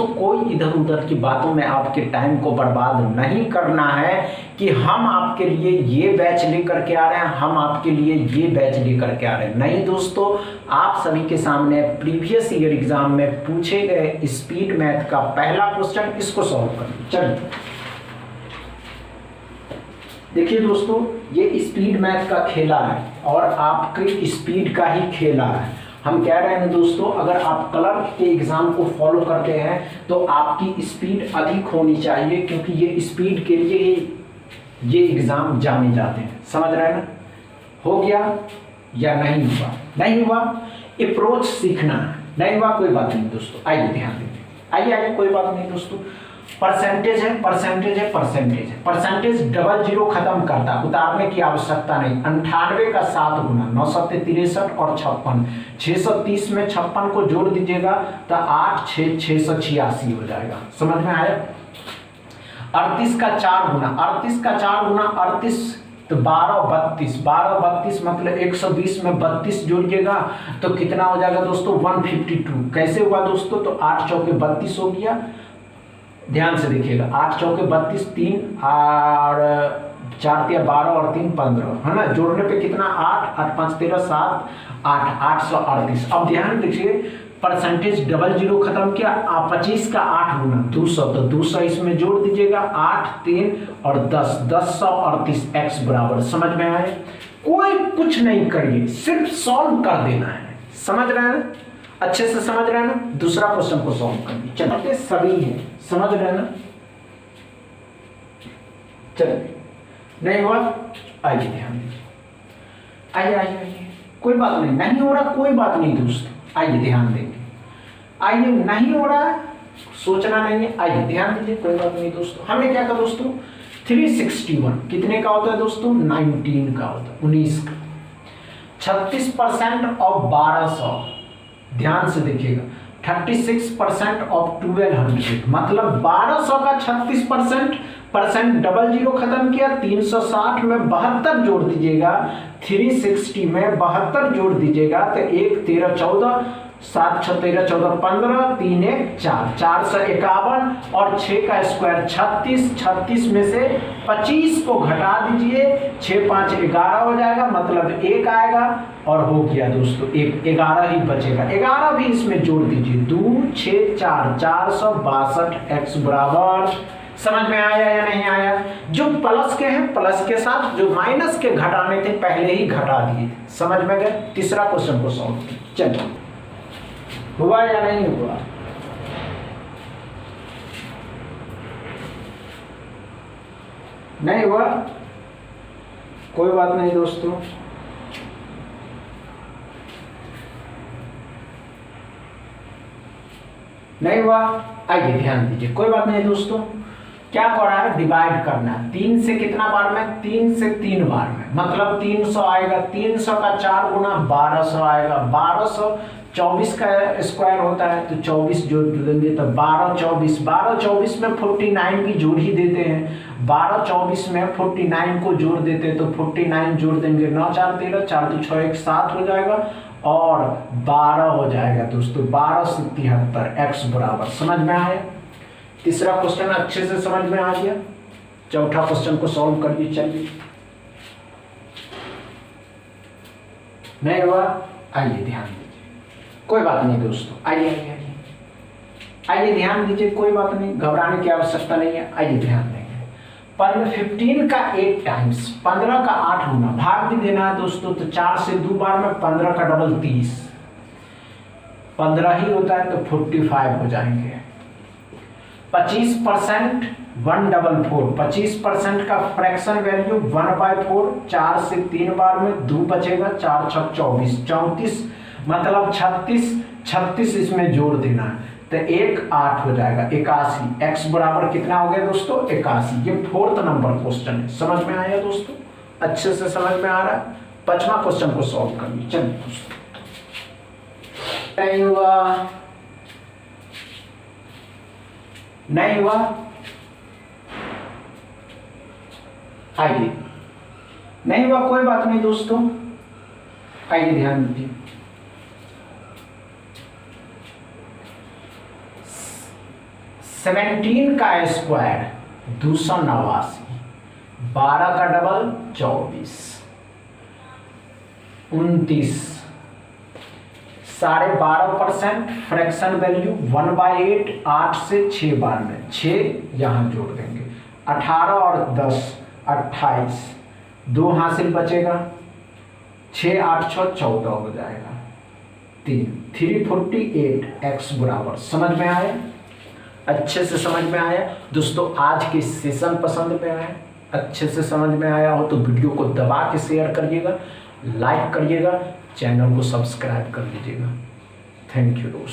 दोस्तों कोई इधर उधर की बातों में आपके टाइम को बर्बाद नहीं करना है कि हम आपके लिए ये बैच लेकर के आ रहे हैं, हम आपके लिए ये बैच लेकर के आ रहे हैं। नहीं दोस्तों, आप सभी के सामने प्रीवियस ईयर एग्जाम में पूछे गए स्पीड मैथ का पहला क्वेश्चन, इसको सॉल्व करिए। चलिए देखिए दोस्तों, ये स्पीड मैथ का खेला है और आपके स्पीड का ही खेला है। हम कह रहे हैं दोस्तों, अगर आप क्लर्क के एग्जाम को फॉलो करते हैं तो आपकी स्पीड अधिक होनी चाहिए, क्योंकि ये स्पीड के लिए ही ये एग्जाम जाने जाते हैं। समझ रहे हैं ना? हो गया या नहीं हुआ? नहीं हुआ, अप्रोच सीखना है। नहीं हुआ, कोई बात नहीं दोस्तों, आइए ध्यान देते, आइए कोई बात नहीं दोस्तों। परसेंटेज है, परसेंटेज है, परसेंटेज है। परसेंटेज डबल जीरो खत्म करता, उतारने की आवश्यकता नहीं। 98 का 7 गुना 9 7 63 और 56, 630 में 56 को जोड़ दीजिएगा तो 8 6 686 हो जाएगा। समझ में आया? 38 का 4 गुना 38 का 4 गुना 38 तो 12 32 12 32 मतलब 120 में 32 जोड़िएगा तो कितना हो जाएगा दोस्तों? 152। कैसे हुआ दोस्तों? तो 8 चौके 32 हो गया। ध्यान से देखिएगा, 8 चौके 32, 3 और 4 तिया 12 और 3 15 है ना। जोड़ने पे कितना? 8 8 5 13 7 8 838। अब ध्यान देखिए, परसेंटेज डबल जीरो खत्म किया। 25 का 8 गुना 200 तो 200 इसमें जोड़ दीजिएगा। 8 3 और 10 1038 x बराबर। समझ में आए? कोई कुछ नहीं करिए, सिर्फ सॉल्व कर देना है। समझ रहे हैं? अच्छे से समझ रहे हैं ना? दूसरा क्वेश्चन को सॉल्व करिए। चलिए, सभी हैं, समझ रहे हैं ना? चलिए, नहीं हुआ, आइए ध्यान दीजिए, आइए आइए आइए, कोई बात नहीं, नहीं हो रहा कोई बात नहीं दोस्तों, आइए ध्यान देंगे। आइए, नहीं हो रहा है, सोचना नहीं है, आइए ध्यान दीजिए, कोई बात नहीं दोस्तों। हमने क्या कहा दोस्तों? 361 कितने का होता है दोस्तों? 19 का होता है, 19 का। 36% ऑफ 1200, ध्यान से देखिएगा, 36% ऑफ 1200 मतलब 1200 का 36%। परसेंट डबल जीरो खत्म किया। 360 में 72 जोड़ दीजिएगा, 360 में 72 जोड़ दीजिएगा तो 1 13 14 7 6 13 14 15 3 1 4 451 और 6 का स्क्वायर 36। 36 में से 25 को घटा दीजिए, 6 5 11 हो जाएगा, मतलब 1 आएगा और हो गया दोस्तों 1 11 ही बचेगा। 11 भी इसमें जोड़ दीजिए, 2 6 4 462 x बराबर। समझ में आया या नहीं आया? जो प्लस के हैं प्लस के साथ, जो माइनस के घटाने थे पहले ही घटा दिए। समझ में गए? तीसरा क्वेश्चन को सॉल्व किया। चलिए, हुआ या नहीं हुआ? नहीं हुआ, कोई बात नहीं दोस्तों। नहीं हुआ, आइए ध्यान दीजिए, कोई बात नहीं दोस्तों। क्या कर रहा है? डिवाइड करना है। 3 से कितना बार में? 3 से 3 बार में, मतलब 300 आएगा। 300 का 4 गुना 1200 आएगा। 1200 24 का स्क्वायर होता है तो 24 जोड़ देंगे तो 12 24 12 24 में 49 भी जोड़ ही देते हैं। 12 24 में 49 को जोड़ देते हैं तो 49 जोड़ देंगे, 9 4 13 4 2 6 1 7 हो जाएगा और 12 हो जाएगा दोस्तों। 12 से 73 x बराबर। समझ में आया? तीसरा क्वेश्चन अच्छे से समझ में आ गया। चौथा क्वेश्चन को सॉल्व करिए। चलिए, नहीं हुआ, आइए ध्यान दीजिए, कोई बात नहीं दोस्तों। आइए आइए आइए आइए ध्यान दीजिए, कोई बात नहीं, घबराने की आवश्यकता नहीं है। आइए ध्यान देंगे। 15 का 8 टाइम्स 15 का 8 गुना, भाग भी देना है दोस्तों तो 4 से 2 बार में 15 का डबल 30, 15 ही होता है तो 45 हो जाएंगे। 25% 144, 25% का फ्रैक्शन वैल्यू 1/4, 4 से 3 बार में 2 बचेगा, 4 6 24 34 मतलब 36, 36 इसमें जोड़ देना है तो 1 8 हो जाएगा, 81। x बराबर कितना हो गया दोस्तों? 81। ये 4th नंबर क्वेश्चन है। समझ में आया दोस्तों? अच्छे से समझ में आ रहा है? 5वां क्वेश्चन को सॉल्व करिए। चलिए दोस्तों, नहीं हुआ, नहीं हुआ, आइए, नहीं हुआ, कोई बात नहीं दोस्तों। आइए ध्यान दीजिए। 17 का स्क्वायर 289, 12 का डबल 24, 29, 12.5% फ्रैक्शन वैल्यू 1/8, 8 से 6 बार में 6 यहाँ जोड़ देंगे, 18 और 10 28, 2 हासिल बचेगा, 6 8 6 14 हो जाएगा, 348 x बराबर। समझ में आया? अच्छे से समझ में आया दोस्तों? आज के सेशन पसंद में आया, अच्छे से समझ में आया हो तो वीडियो को दबा के शेयर करिएगा, लाइक करिएगा, चैनल को सब्सक्राइब कर लीजिएगा। थैंक यू दोस्तों।